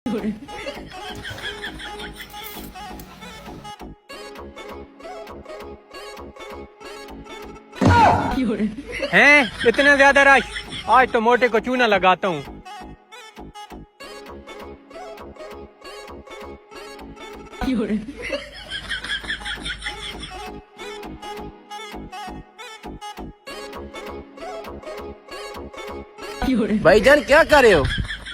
हैं इतना ज्यादा रश, आज तो मोटे को चूना लगाता हूँ। भाईजान क्या कर रहे हो?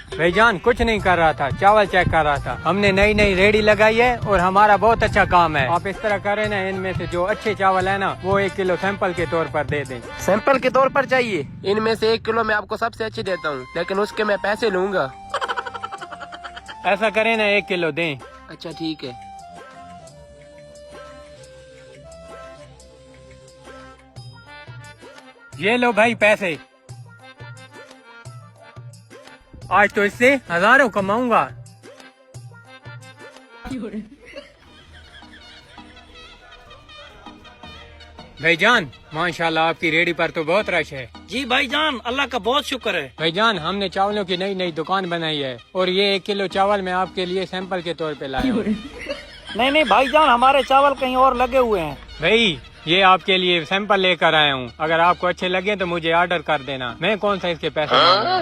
भाईजान कुछ नहीं कर रहा था, चावल चेक कर रहा था। हमने नई नई रेडी लगाई है और हमारा बहुत अच्छा काम है। आप इस तरह करें ना, इनमें से जो अच्छे चावल है ना वो 1 किलो सैंपल के तौर पर दे दें। सैंपल के तौर पर चाहिए? इनमें से 1 किलो मैं आपको सबसे अच्छी देता हूँ, लेकिन उसके मैं पैसे लूंगा। ऐसा करें ना, 1 किलो दें। अच्छा ठीक है। ये लो भाई पैसे। आज तो इससे हजारों कमाऊंगा। भाईजान माशाल्लाह आपकी रेडी पर तो बहुत रश है। जी भाईजान, अल्लाह का बहुत शुक्र है। भाईजान हमने चावलों की नई नई दुकान बनाई है और ये 1 किलो चावल मैं आपके लिए सैंपल के तौर पे लाया हूँ। नहीं भाईजान, हमारे चावल कहीं और लगे हुए हैं। भाई ये आपके लिए सैंपल लेकर आया हूँ, अगर आपको अच्छे लगे तो मुझे ऑर्डर कर देना। मैं कौन सा इसके पैसे मांगूंगा।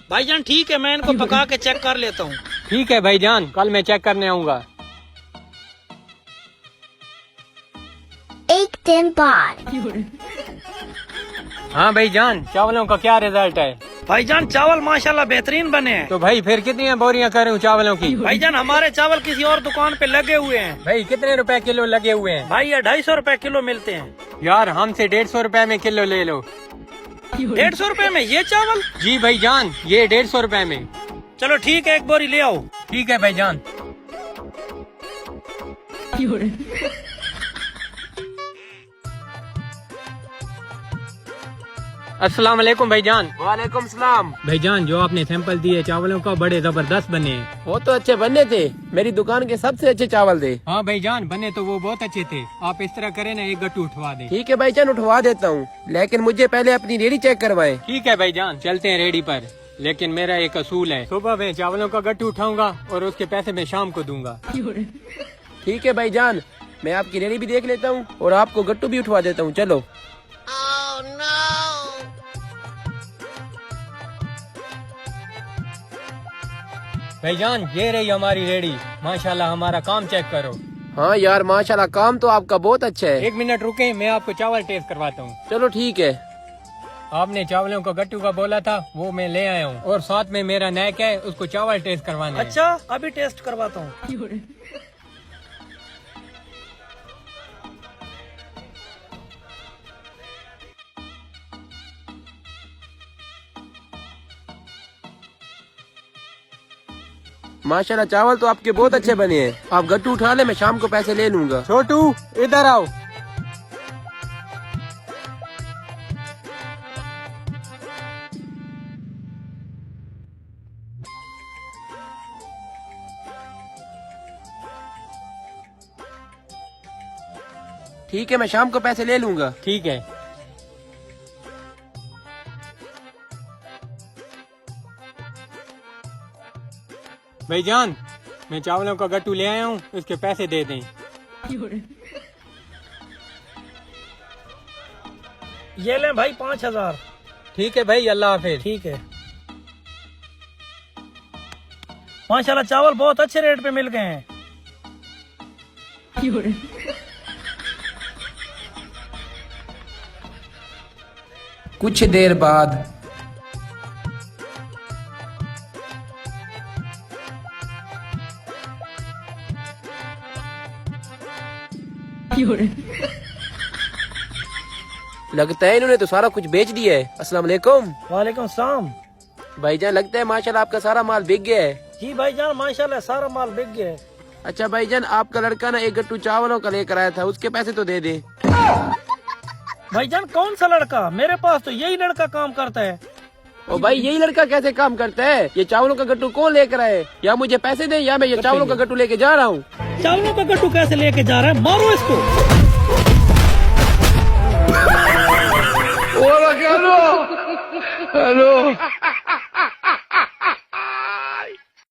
भाईजान ठीक है, मैं इनको पका के चेक कर लेता हूँ। ठीक है भाईजान, कल मैं चेक करने आऊँगा। 1 दिन बाद। हाँ भाईजान, चावलों का क्या रिजल्ट है? भाईजान चावल माशाल्लाह बेहतरीन बने हैं। तो भाई फिर कितनी बोरियां करूँ चावलों की? भाईजान हमारे चावल किसी और दुकान पे लगे हुए हैं। भाई कितने रुपए किलो लगे हुए हैं? भाई ये 250 रुपए किलो मिलते हैं। यार हमसे 150 रुपए में किलो ले लो। 150 रुपए में ये चावल? जी भाईजान, ये 150 रुपए में। चलो ठीक है, 1 बोरी ले आओ। ठीक है भाईजान। अस्सलाम वालेकुम भाईजान। वालेकुम सलाम। भाईजान जो आपने सैंपल दिए चावलों का बड़े जबरदस्त बने हैं। वो तो अच्छे बनने थे, मेरी दुकान के सबसे अच्छे चावल थे। हाँ भाईजान, बने तो वो बहुत अच्छे थे। आप इस तरह करें ना, 1 गट्टू उठवा दें। ठीक है भाईजान, उठवा देता हूँ, लेकिन मुझे पहले अपनी रेडी चेक करवाएं। ठीक है भाईजान, चलते हैं रेडी पर। लेकिन मेरा एक असूल है, सुबह में चावलों का गट्टू उठाऊंगा और उसके पैसे मैं शाम को दूंगा। ठीक है भाईजान, मैं आपकी रेडी भी देख लेता हूँ और आपको गट्टू भी उठवा देता हूँ। चलो। भाईजान ये रही हमारी रेडी, माशाल्लाह हमारा काम चेक करो। हाँ यार माशाल्लाह, काम तो आपका बहुत अच्छा है। 1 मिनट रुके, मैं आपको चावल टेस्ट करवाता हूँ। चलो ठीक है। आपने चावलों का गट्टू का बोला था, वो मैं ले आया हूँ और साथ में मेरा नैक है, उसको चावल टेस्ट करवाना है। अच्छा अभी टेस्ट करवाता हूँ। माशाल्लाह चावल तो आपके बहुत अच्छे बने हैं। आप गट्टू उठा ले, मैं शाम को पैसे ले लूंगा। छोटू इधर आओ। ठीक है, मैं शाम को पैसे ले लूंगा। ठीक है। भाईजान मैं चावलों का गट्टू ले आया हूँ, उसके पैसे दे दें। ये ले भाई 5000। ठीक है भाई, अल्लाह हाफिज। ठीक है। माशाल्लाह चावल बहुत अच्छे रेट पे मिल गए हैं। कुछ देर बाद। लगता है इन्होंने तो सारा कुछ बेच दिया है। अस्सलाम वालेकुम। वालेकुम सलाम। भाईजान लगता है माशाल्लाह आपका सारा माल बिक गया है। जी भाईजान माशाल्लाह सारा माल बिक गया है। अच्छा भाईजान, आपका लड़का ना 1 गट्टू चावलों का लेकर आया था, उसके पैसे तो दे दे। भाईजान कौन सा लड़का? मेरे पास तो यही लड़का काम करता है। ओ भाई, यही लड़का कैसे काम करता है? ये चावलों का गट्टू कौन लेकर आए? या मुझे पैसे दे या मैं ये चावलों का गट्टू लेके जा रहा हूँ। चावलों का गट्टू कैसे लेके जा रहा है? मारो इसको। हेलो।